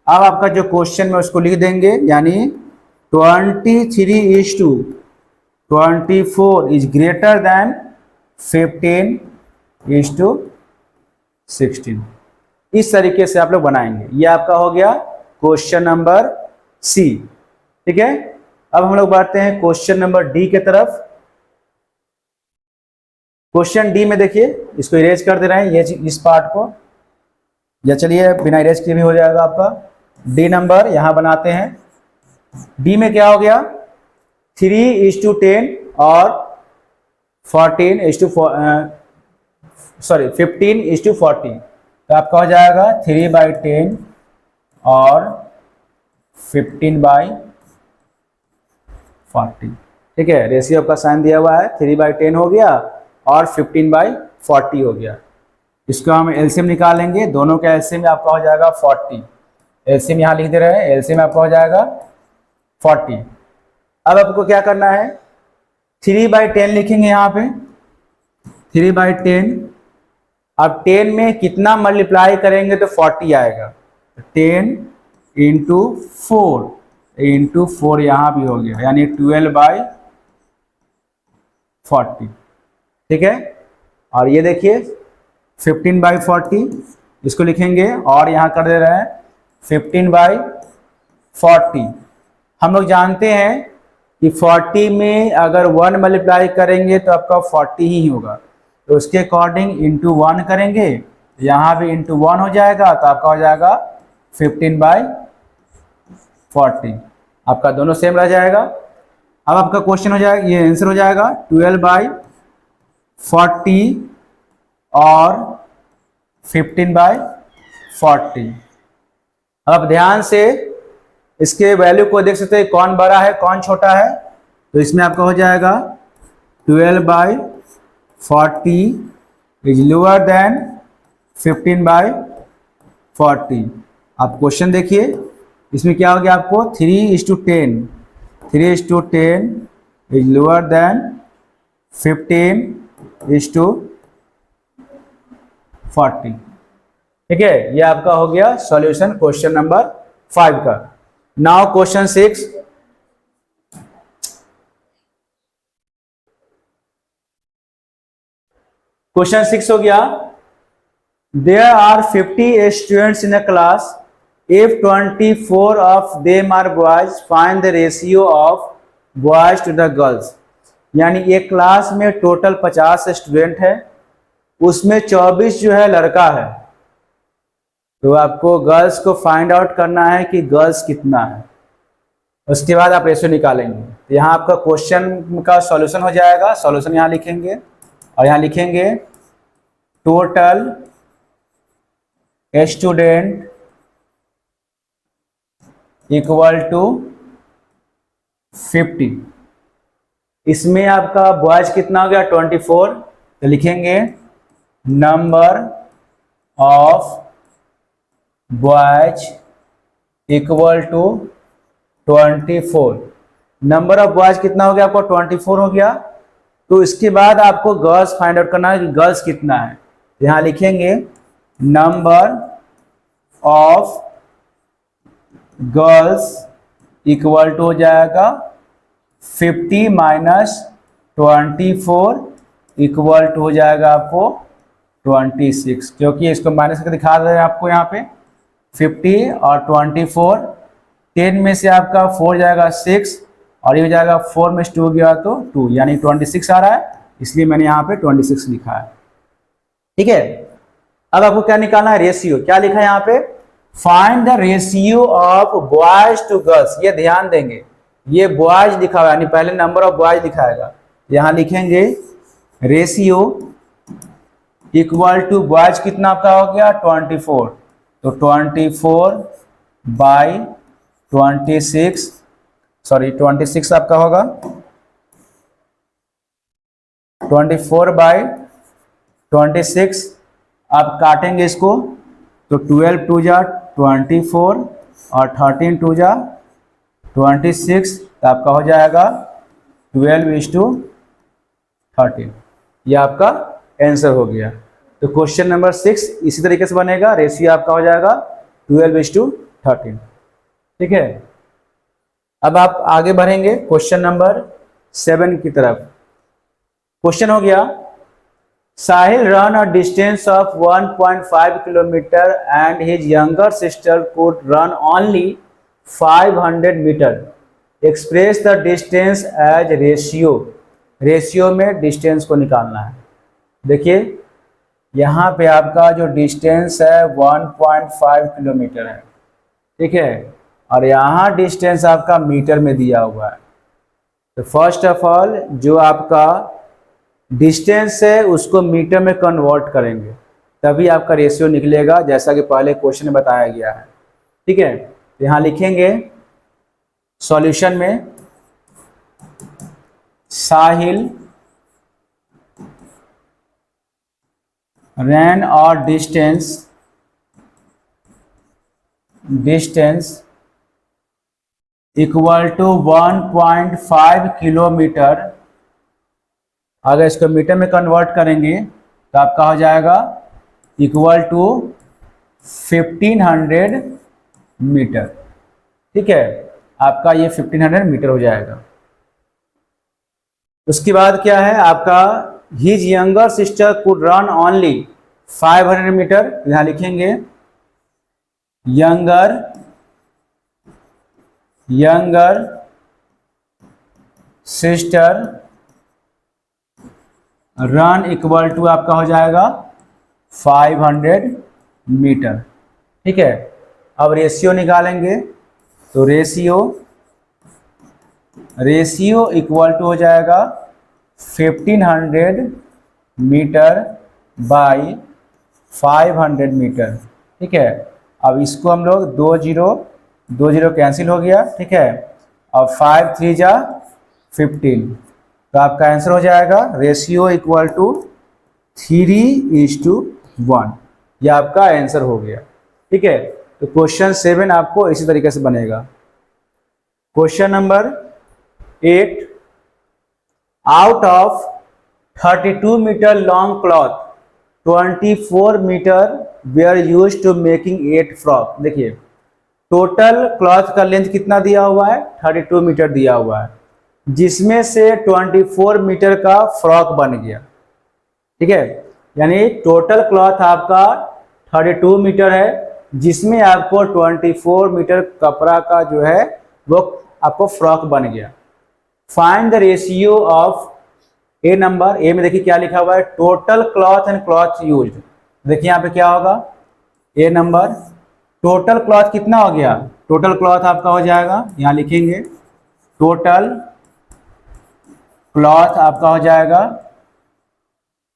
अब आपका जो क्वेश्चन में उसको लिख देंगे, यानी 23:24 इज ग्रेटर देन 15:16। इस तरीके से आप लोग बनाएंगे। ये आपका हो गया क्वेश्चन नंबर सी। ठीक है, अब हम लोग बढ़ते हैं क्वेश्चन नंबर डी के तरफ। क्वेश्चन डी में देखिए, इसको इरेज कर दे रहे हैं ये इस पार्ट को, या चलिए बिना इरेज किए भी हो जाएगा आपका। डी नंबर यहां बनाते हैं। डी में क्या हो गया, 3:10 और 15:40। तो आपका हो जाएगा 3/10 और 15/40। ठीक है, रेशियो का साइन दिया हुआ है, 3/10 हो गया और 15/40 हो गया। इसको हम एलसीएम निकालेंगे, दोनों का एलसीएम आपका हो जाएगा 40। एलसीएम यहाँ लिख दे रहे हैं, एलसीएम आपका हो जाएगा 40। अब आपको क्या करना है, 3/10 लिखेंगे यहाँ पे, 3/10। अब 10 में कितना मल्टीप्लाई करेंगे तो 40 आएगा। 10 इंटू 4 यहाँ भी हो गया, यानी 12/40। ठीक है, और ये देखिए 15/40 इसको लिखेंगे और यहाँ कर दे रहे हैं 15/40। हम लोग जानते हैं कि 40 में अगर 1 मल्टीप्लाई करेंगे तो आपका 40 ही होगा, तो उसके अकॉर्डिंग इंटू 1 करेंगे, यहाँ भी इंटू 1 हो जाएगा, तो आपका हो जाएगा 15/40। आपका दोनों सेम रह जाएगा। अब आपका क्वेश्चन हो जाएगा, ये आंसर हो जाएगा 12/40 और 15/40। अब ध्यान से इसके वैल्यू को देख सकते हैं, कौन बड़ा है कौन छोटा है। तो इसमें आपका हो जाएगा 12/40 इज लोअर देन 15/40। आप क्वेश्चन देखिए, इसमें क्या हो गया आपको 3:10 इज लोअर देन 15:40। ठीक है, ये आपका हो गया सॉल्यूशन क्वेश्चन नंबर 5 का। Now question 6। क्वेश्चन 6 हो गया, there are 50 students in a class, if 24 of them are boys, find the ratio of boys to the girls। यानी एक क्लास में टोटल 50 स्टूडेंट है, उसमें 24 जो है लड़का है, तो आपको गर्ल्स को फाइंड आउट करना है कि गर्ल्स कितना है। उसके बाद आप रेशियो निकालेंगे। तो यहाँ आपका क्वेश्चन का सॉल्यूशन हो जाएगा। सॉल्यूशन यहाँ लिखेंगे और यहाँ लिखेंगे टोटल स्टूडेंट इक्वल टू 50। इसमें आपका बॉयज कितना हो गया 24, तो लिखेंगे number of boys equal to 24 number of boys कितना हो गया आपको 24 हो गया। तो इसके बाद आपको गर्ल्स फाइंड आउट करना है कि गर्ल्स कितना है। यहां लिखेंगे number of girls equal to हो जाएगा 50 माइनस 24 इक्वल टू हो जाएगा आपको 26, क्योंकि इसको माइनस करके दिखा रहे हैं आपको यहाँ पे 50 और 24, 10 में से आपका 4 जाएगा 6 और ये हो जाएगा 4 में 2 गया तो 2, यानी 26 आ रहा है, इसलिए मैंने यहाँ पे 26 लिखा है। ठीक है, अब आपको क्या निकालना है, रेशियो। क्या लिखा है यहाँ पे, find the ratio of boys to girls. ये ध्यान देंगे, ये बॉयज लिखा हुआ है, यानी पहले नंबर ऑफ बॉयज लिखाएगा। यहां लिखेंगे रेशियो इक्वल टू बॉयज कितना आपका हो गया 24, तो 24 बाई 26, सॉरी 26 आपका होगा 24 बाई 26। आप काटेंगे इसको तो 12 टू जा 24 और 13 टू जा 26, तो आपका हो जाएगा 12:13। ये आपका आंसर हो गया। तो क्वेश्चन नंबर 6 इसी तरीके से बनेगा, रेशियो आपका हो जाएगा 12:13। ठीक है, अब आप आगे बढ़ेंगे क्वेश्चन नंबर 7 की तरफ। क्वेश्चन हो गया, Sahil ran a distance of 1.5 kilometre and his younger sister could run only 500 metre. Express the distance as ratio. Ratio में डिस्टेंस को निकालना है। देखिए यहाँ पे आपका जो डिस्टेंस है 1.5 किलोमीटर है, ठीक है, और यहाँ डिस्टेंस आपका मीटर में दिया हुआ है। तो फर्स्ट ऑफ ऑल जो आपका डिस्टेंस है उसको मीटर में कन्वर्ट करेंगे, तभी आपका रेशियो निकलेगा, जैसा कि पहले क्वेश्चन में बताया गया है। ठीक है, यहाँ लिखेंगे सॉल्यूशन में Sahil ran or distance equal to 1.5 kilometre. अगर इसको मीटर में कन्वर्ट करेंगे तो आपका हो जाएगा इक्वल टू 1500 मीटर। ठीक है, आपका ये 1500 मीटर हो जाएगा। उसके बाद क्या है आपका, his younger sister could run only 500 metre. यहां लिखेंगे younger sister run equal to आपका हो जाएगा 500 मीटर। ठीक है, अब रेशियो निकालेंगे तो रेशियो इक्वल टू हो जाएगा 1500 मीटर बाई 500 मीटर। ठीक है, अब इसको हम लोग 2 जीरो कैंसिल हो गया। ठीक है, अब 5 3 जा 15, तो आपका आंसर हो जाएगा रेशियो इक्वल टू 3:1। यह आपका आंसर हो गया। ठीक है, तो क्वेश्चन 7 आपको इसी तरीके से बनेगा। Question number 8, out of 32 metre long cloth 24 metre were use to making 8 frock. देखिए टोटल क्लॉथ का लेंथ कितना दिया हुआ है, 32 मीटर दिया हुआ है, जिसमें से 24 मीटर का फ्रॉक बन गया। ठीक है, यानी टोटल क्लॉथ आपका 32 मीटर है, जिसमें आपको 24 मीटर कपड़ा का जो है वो आपको फ्रॉक बन गया। Find the ratio of a number. A में देखिए क्या लिखा हुआ है, total cloth and cloth use. देखिए यहाँ पे क्या होगा, ए नंबर टोटल क्लॉथ कितना हो गया, टोटल क्लॉथ आपका हो जाएगा, यहाँ लिखेंगे टोटल क्लॉथ आपका हो जाएगा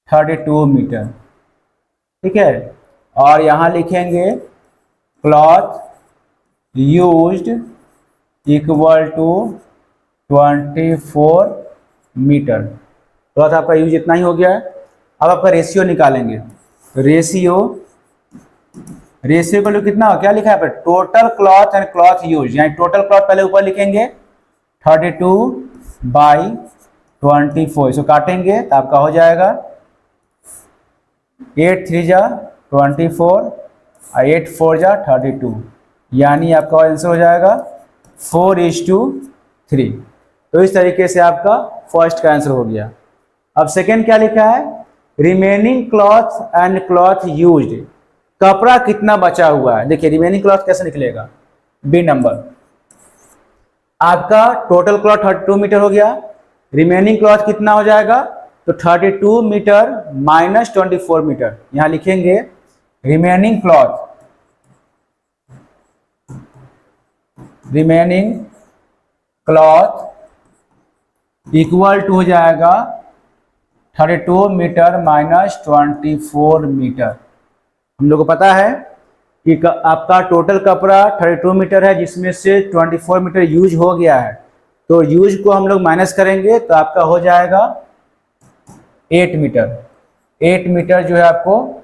32 मीटर। ठीक है, और यहाँ लिखेंगे cloth used equal to 24 metre. Cloth आपका यूज इतना ही हो गया है। अब आपका रेशियो निकालेंगे। रेशियो का कितना हो, क्या लिखा है पे, total cloth and cloth use, यानी टोटल क्लॉथ पहले ऊपर लिखेंगे 32/24, इसको काटेंगे तो आपका हो जाएगा 8 3 जा 24 और 8 4 जा 32, यानी आपका आंसर हो जाएगा 4:3। तो इस तरीके से आपका फर्स्ट का आंसर हो गया। अब सेकेंड क्या लिखा है, remaining cloth and cloth used, कपड़ा कितना बचा हुआ है। देखिए रिमेनिंग क्लॉथ कैसे निकलेगा, बी नंबर, आपका टोटल क्लॉथ 32 मीटर हो गया, रिमेनिंग क्लॉथ कितना हो जाएगा, तो 32 मीटर माइनस 24 मीटर, यहां लिखेंगे रिमेनिंग क्लॉथ इक्वल टू हो जाएगा 32 मीटर माइनस 24 मीटर। हम लोग को पता है कि आपका टोटल कपड़ा 32 मीटर है, जिसमें से 24 मीटर यूज हो गया है, तो यूज को हम लोग माइनस करेंगे तो आपका हो जाएगा 8 मीटर। 8 मीटर जो है आपको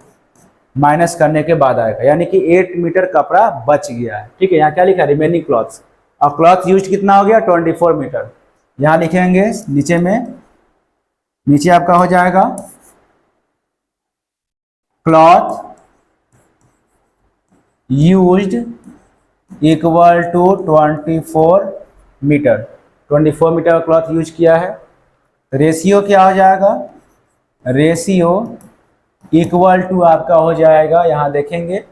माइनस करने के बाद आएगा, यानी कि 8 मीटर कपड़ा बच गया है। ठीक है, यहाँ क्या लिखा है, रिमेनिंग क्लॉथ्स, और क्लॉथ यूज कितना हो गया, 24 मीटर। यहाँ लिखेंगे नीचे में, नीचे आपका हो जाएगा cloth used equal to 24 metre. 24 metre का क्लॉथ यूज किया है। रेशियो क्या हो जाएगा, रेशियो इक्वल टू आपका हो जाएगा, यहाँ देखेंगे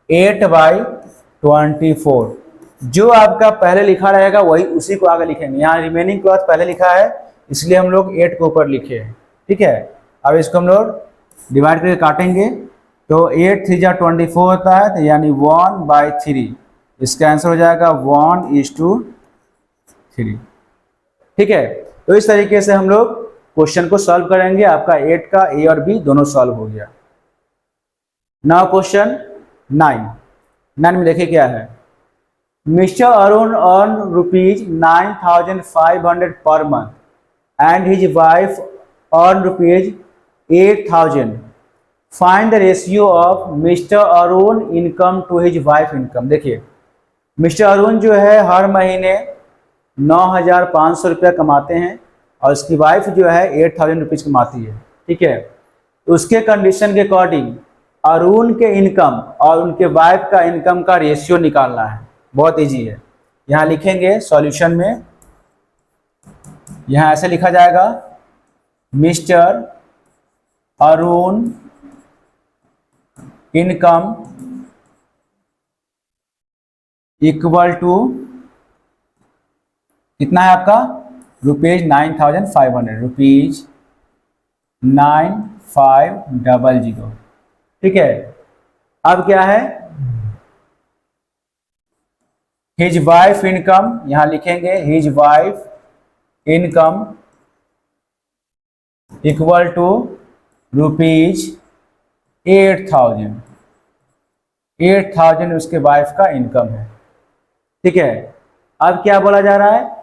8/24, जो आपका पहले लिखा रहेगा वही उसी को आगे लिखेंगे। यहाँ रिमेनिंग क्लॉथ पहले लिखा है, इसलिए हम लोग 8 के ऊपर लिखे हैं। ठीक है, अब इसको हम लोग डिवाइड करके काटेंगे, तो 8 3 जा 24 होता है, तो यानी 1/3, इसका आंसर हो जाएगा 1:3। ठीक है, तो इस तरीके से हम लोग क्वेश्चन को सॉल्व करेंगे। आपका 8 का ए और बी दोनों सॉल्व हो गया। नाउ क्वेश्चन 9 में देखिए क्या है, mister Arun earn ₹9,500 per month and his wife earn ₹8,000, find the ratio of mister Arun income to his wife income. देखिए मिस्टर अरुण जो है हर महीने 9,500 रुपया कमाते हैं और उसकी वाइफ जो है 8,000 रुपीज़ कमाती है। ठीक है, तो उसके कंडीशन के अकॉर्डिंग अरुण के इनकम और उनके वाइफ का इनकम का रेशियो निकालना है। बहुत इजी है, यहाँ लिखेंगे सॉल्यूशन में, यहाँ ऐसे लिखा जाएगा, mister Arun income equal to कितना है आपका, ₹9,500, ₹9,500। ठीक है, अब क्या है, हिज वाइफ इनकम, यहां लिखेंगे his wife income equal to ₹8,000। 8,000 उसके वाइफ का इनकम है। ठीक है, अब क्या बोला जा रहा है,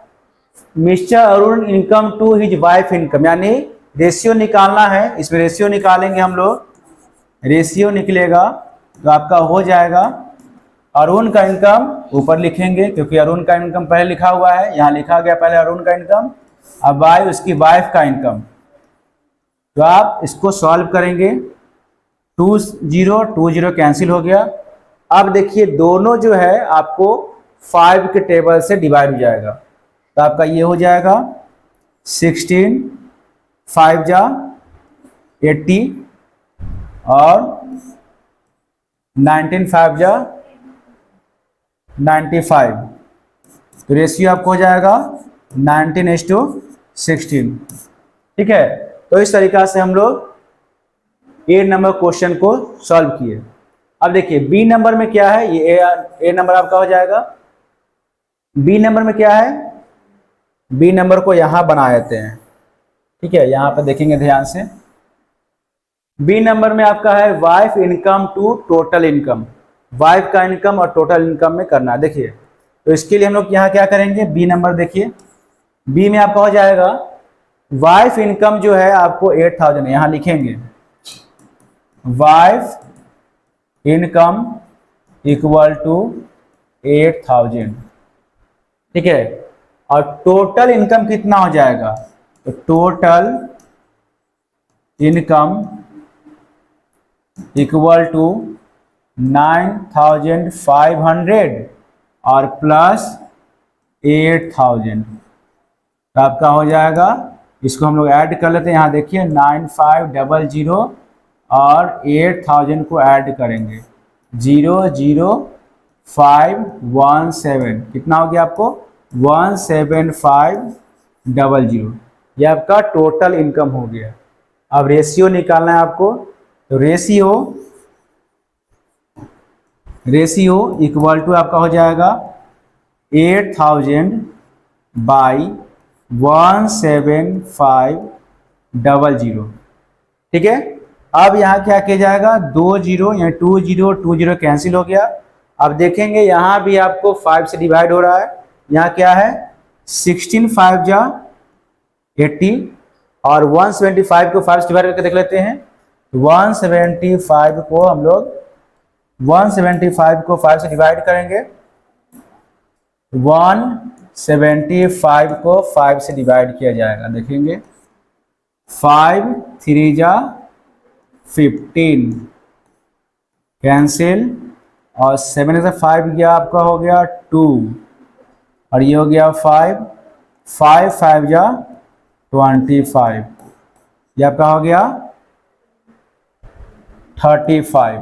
mister Arun income to his wife income, यानी रेशियो निकालना है। इसमें रेशियो निकालेंगे हम लोग, रेशियो निकलेगा तो आपका हो जाएगा अरुण का इनकम ऊपर लिखेंगे, क्योंकि अरुण का इनकम पहले लिखा हुआ है, यहाँ लिखा गया पहले अरुण का इनकम, अब बाय उसकी वाइफ का इनकम। तो आप इसको सॉल्व करेंगे, 2 0 2 0 कैंसिल हो गया। अब देखिए दोनों जो है आपको 5 के टेबल से डिवाइड हो जाएगा, तो आपका ये हो जाएगा 16 5 जा 80 और 19 5 जा 95, तो रेशियो आपको हो जाएगा 19:16। ठीक है, तो इस तरीका से हम लोग ए नंबर क्वेश्चन को सॉल्व किए। अब देखिए बी नंबर में क्या है, ये ए नंबर आपका हो जाएगा। बी नंबर में क्या है, बी नंबर को यहां बना देते हैं। ठीक है, यहां पर देखेंगे ध्यान से, बी नंबर में आपका है wife income to total income, wife का इनकम और टोटल इनकम में करना है। देखिए तो इसके लिए हम लोग यहाँ क्या करेंगे, बी नंबर देखिए, बी में आपका हो जाएगा वाइफ इनकम जो है आपको 8,000 है, यहाँ लिखेंगे वाइफ इनकम इक्वल टू 8,000। ठीक है, और टोटल इनकम कितना हो जाएगा, तो टोटल इनकम इक्वल टू 9,500 और प्लस 8,000, तो आपका हो जाएगा, इसको हम लोग ऐड कर लेते हैं। यहाँ देखिए 9500 और 8000 को ऐड करेंगे 00517, कितना हो गया आपको 17500, ये आपका टोटल इनकम हो गया। अब रेशियो निकालना है आपको, तो रेशियो इक्वल टू आपका हो जाएगा 8000 बाई 17500, ठीक है। अब यहाँ क्या किया जाएगा, 2 जीरो यहाँ 2 जीरो 2 जीरो कैंसिल हो गया। अब देखेंगे यहाँ भी आपको 5 से डिवाइड हो रहा है, यहाँ क्या है 16 5 जा 80 और 175 को 5 से डिवाइड करके देख लेते हैं। 175 को हम लोग 175 को 5 से डिवाइड करेंगे, 175 को 5 से डिवाइड किया जाएगा, देखेंगे 5 3 जा 15 कैंसिल और 7 से 5 गया आपका हो गया 2 और ये हो गया 5 5 जा 25, ये आपका हो गया 35,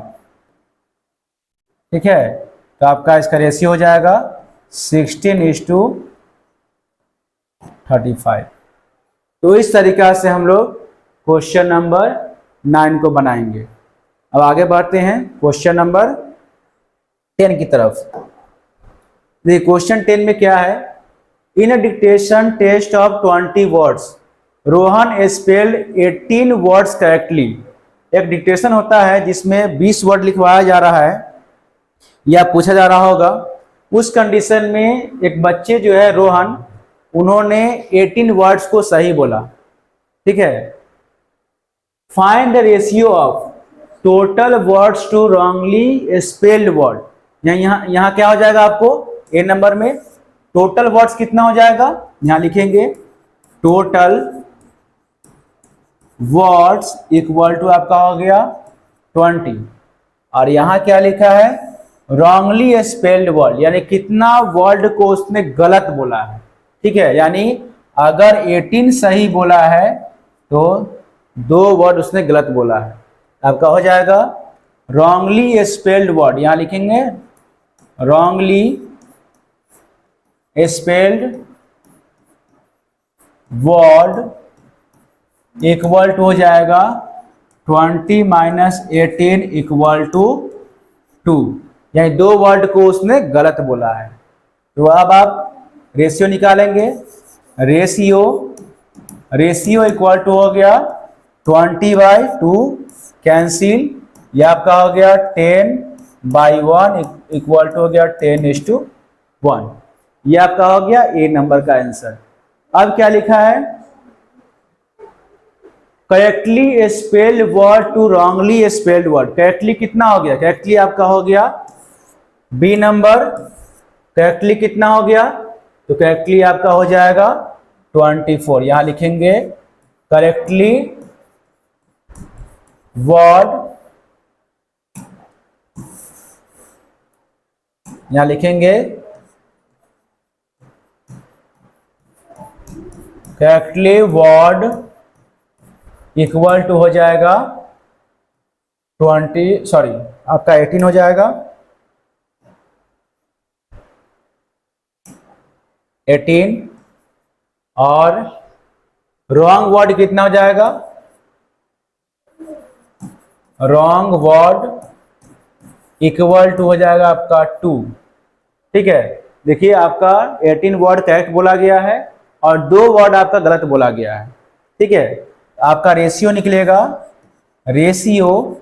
ठीक है। तो आपका इसका रेशियो हो जाएगा 16:35। तो इस तरीका से हम लोग क्वेश्चन नंबर 9 को बनाएंगे। अब आगे बढ़ते हैं क्वेश्चन नंबर 10 की तरफ। देखिए क्वेश्चन 10 में क्या है, in a dictation test of 20 words Rohan spelled 18 words correctly. एक डिक्टेशन होता है जिसमें 20 वर्ड लिखवाया जा रहा है या पूछा जा रहा होगा। उस कंडीशन में एक बच्चे जो है रोहन, उन्होंने 18 वर्ड्स को सही बोला, ठीक है। Find the ratio of total words to wrongly spelled word. यहाँ क्या हो जाएगा आपको, ए नंबर में टोटल वर्ड्स कितना हो जाएगा, यहाँ लिखेंगे टोटल वर्ड्स इक्वल टू आपका हो गया 20 और यहाँ क्या लिखा है रॉन्गली स्पेल्ड वर्ड, यानी कितना वर्ड को उसने गलत बोला है, ठीक है। यानी अगर 18 सही बोला है तो 2 वर्ड उसने गलत बोला है। आपका हो जाएगा रॉन्गली स्पेल्ड वर्ड, यहां लिखेंगे wrongly spelled word equal to हो जाएगा 20 माइनस 18 इक्वल टू 2, यानी 2 वर्ड को उसने गलत बोला है। तो अब आप रेशियो निकालेंगे, रेशियो इक्वल टू हो गया 20/2 कैंसिल, यह आपका हो गया 10/1 इक्वल टू हो गया 10:1, यह आपका हो गया ए नंबर का आंसर। अब क्या लिखा है, correctly spelled word to wrongly spelled word. Correctly कितना हो गया, करेक्टली आपका हो गया बी नंबर। करेक्टली कितना हो गया, तो करेक्टली आपका हो जाएगा 24, यहां लिखेंगे करेक्टली वर्ड, यहां लिखेंगे करेक्टली वर्ड इक्वल टू हो जाएगा 18 हो जाएगा 18 और रॉन्ग वर्ड कितना हो जाएगा, रॉन्ग वर्ड इक्वल टू हो जाएगा आपका 2, ठीक है। देखिए आपका 18 वर्ड करेक्ट बोला गया है और 2 वर्ड आपका गलत बोला गया है, ठीक है। आपका रेशियो निकलेगा, रेशियो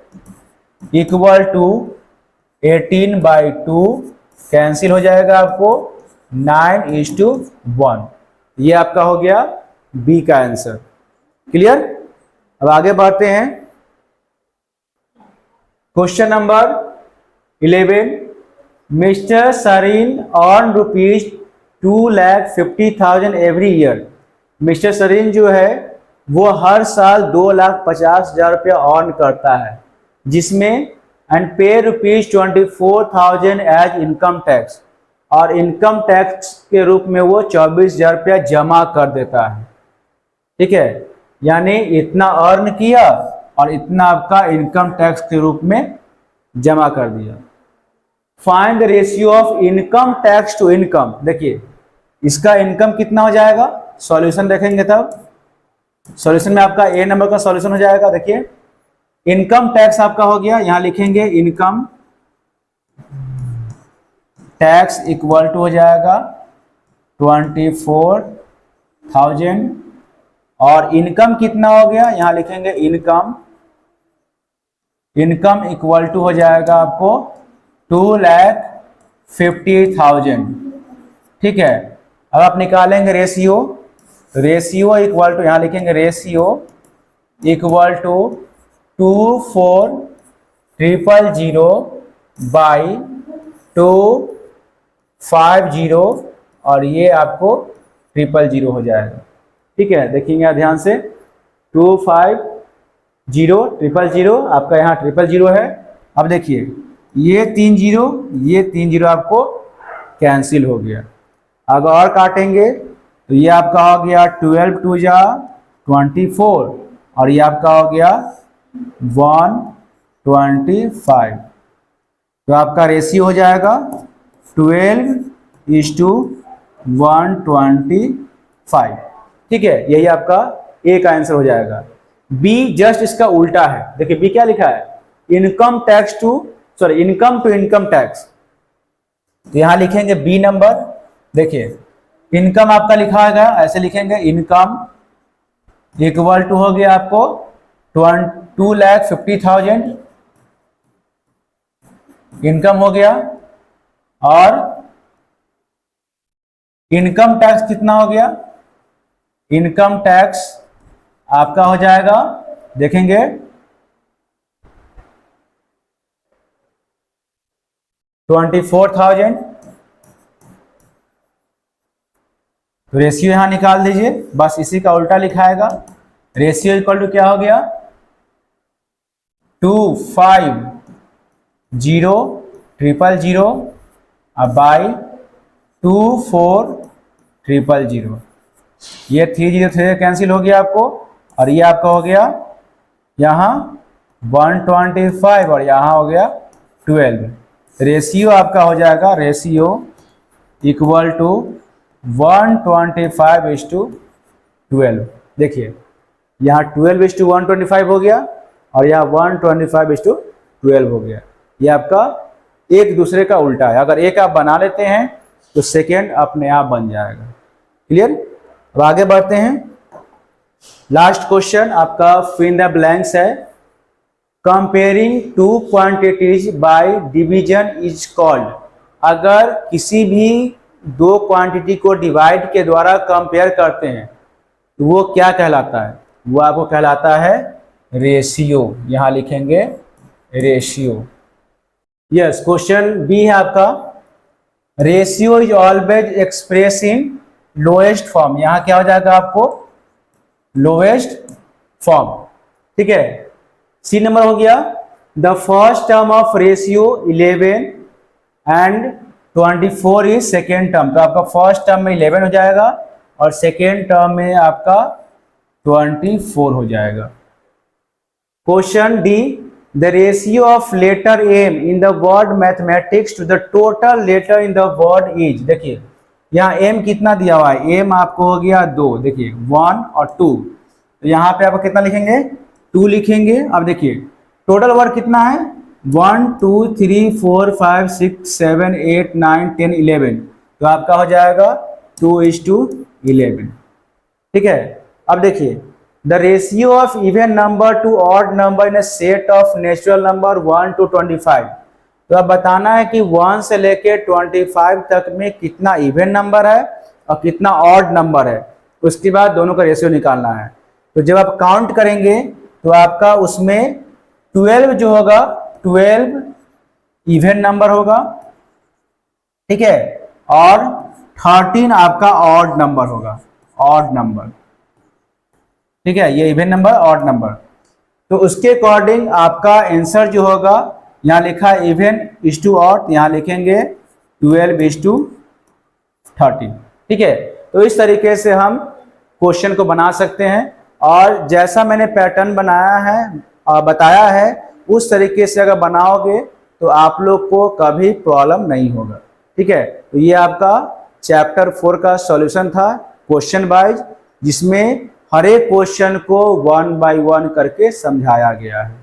इक्वल टू 18/2 कैंसिल हो जाएगा आपको 9:1, ये आपका हो गया बी का आंसर। क्लियर। अब आगे बढ़ते हैं question number 11। Mister Sarin earn 2,50,000 every year. Mister Sarin जो है वो हर साल 2,50,000 रुपया अर्न करता है, जिसमें एंड पे ₹24,000 एज इनकम टैक्स, और इनकम टैक्स के रूप में वो 24,000 रुपया जमा कर देता है। ठीक है, यानी इतना अर्न किया और इतना आपका इनकम टैक्स के रूप में जमा कर दिया। Find the ratio of income tax to income. देखिए इसका इनकम कितना हो जाएगा, सॉल्यूशन देखेंगे तब। सॉल्यूशन में आपका ए नंबर का सॉल्यूशन हो जाएगा। देखिए इनकम टैक्स आपका हो गया, यहां लिखेंगे इनकम टैक्स इक्वल टू हो जाएगा 24,000, और इनकम कितना हो गया, यहां लिखेंगे इनकम इक्वल टू हो जाएगा आपको 2,50,000। ठीक है, अब आप निकालेंगे रेशियो इक्वल टू, यहां लिखेंगे रेशियो इक्वल टू 24,000 बाई 250, और ये आपको 000 हो जाएगा। ठीक है, देखेंगे ध्यान से, 250,000 आपका यहाँ 000 है। अब देखिए ये 3 0 आपको कैंसिल हो गया। अगर और काटेंगे तो ये आपका हो गया 12 2 जा 24, और ये आपका हो गया 125। तो आपका रेशियो हो जाएगा 12:125। ठीक है, यही आपका ए का आंसर हो जाएगा। बी जस्ट इसका उल्टा है। देखिए बी क्या लिखा है, इनकम टू इनकम टैक्स। तो यहां लिखेंगे बी नंबर। देखिए इनकम आपका लिखा है, ऐसे लिखेंगे इनकम इक्वल टू हो गया आपको 2,50,000 इनकम हो गया, और इनकम टैक्स कितना हो गया, इनकम टैक्स आपका हो जाएगा, देखेंगे 24,000। तो रेशियो यहां निकाल दीजिए, बस इसी का उल्टा लिखाएगा। रेशियो इक्वल टू क्या हो गया 250,000 बाई 24,000। ये 3 कैंसिल हो गया आपको, और ये आपका हो गया यहाँ 125, और यहाँ हो गया 12। रेशियो आपका हो जाएगा, रेशियो इक्वल टू 125:12। देखिए यहाँ 12:125 हो गया, और यहाँ 125:12 हो गया। ये आपका एक दूसरे का उल्टा है। अगर एक आप बना लेते हैं तो सेकेंड अपने आप बन जाएगा। क्लियर? अब आगे बढ़ते हैं। लास्ट क्वेश्चन आपका फिल इन द ब्लैंक्स है। Comparing two quantities by division is called. अगर किसी भी दो क्वांटिटी को डिवाइड के द्वारा कंपेयर करते हैं तो वो क्या कहलाता है, वो आपको कहलाता है रेशियो। यहां लिखेंगे रेशियो। यस, क्वेश्चन बी है आपका, ratio is always express in lowest form. यहां क्या हो जाएगा आपको लोएस्ट फॉर्म। ठीक है, सी नंबर हो गया, the first term of ratio 11 and 24 is second term. तो आपका फर्स्ट टर्म में 11 हो जाएगा और सेकेंड टर्म में आपका 24 हो जाएगा। Question D, the ratio of letter M in the word mathematics to the total letter in the word is. देखिए यहाँ एम कितना दिया हुआ है, एम आपको हो गया 2, देखिए 1 और 2, तो यहाँ पे आपको कितना लिखेंगे 2 लिखेंगे। अब देखिए टोटल वर्ड कितना है 1 2 3 4 5 6 7 8 9 10 11, तो आपका हो जाएगा 2:11। ठीक है, अब देखिए the ratio of even number two odd number in a set of natural number 1 to 25। तो अब बताना है कि 1 से लेके 25 तक में कितना इवन नंबर है और कितना ऑड नंबर है, उसके बाद दोनों का रेशियो निकालना है। तो जब आप काउंट करेंगे तो आपका उसमें 12 जो होगा 12 इवन नंबर होगा। ठीक है, और 13 आपका ऑड नंबर होगा, ऑड नंबर, ठीक है, ये इवन नंबर, ऑड नंबर। तो उसके अकॉर्डिंग आपका आंसर जो होगा, यहाँ लिखा है इवन इज टू ऑड, यहाँ लिखेंगे 12 इज टू 13, ठीक है। तो इस तरीके से हम क्वेश्चन को बना सकते हैं, और जैसा मैंने पैटर्न बनाया है बताया है उस तरीके से अगर बनाओगे तो आप लोग को कभी प्रॉब्लम नहीं होगा, ठीक है। तो ये आपका चैप्टर 4 का सॉल्यूशन था क्वेश्चन वाइज, जिसमें हर एक क्वेश्चन को 1 बाय 1 करके समझाया गया है।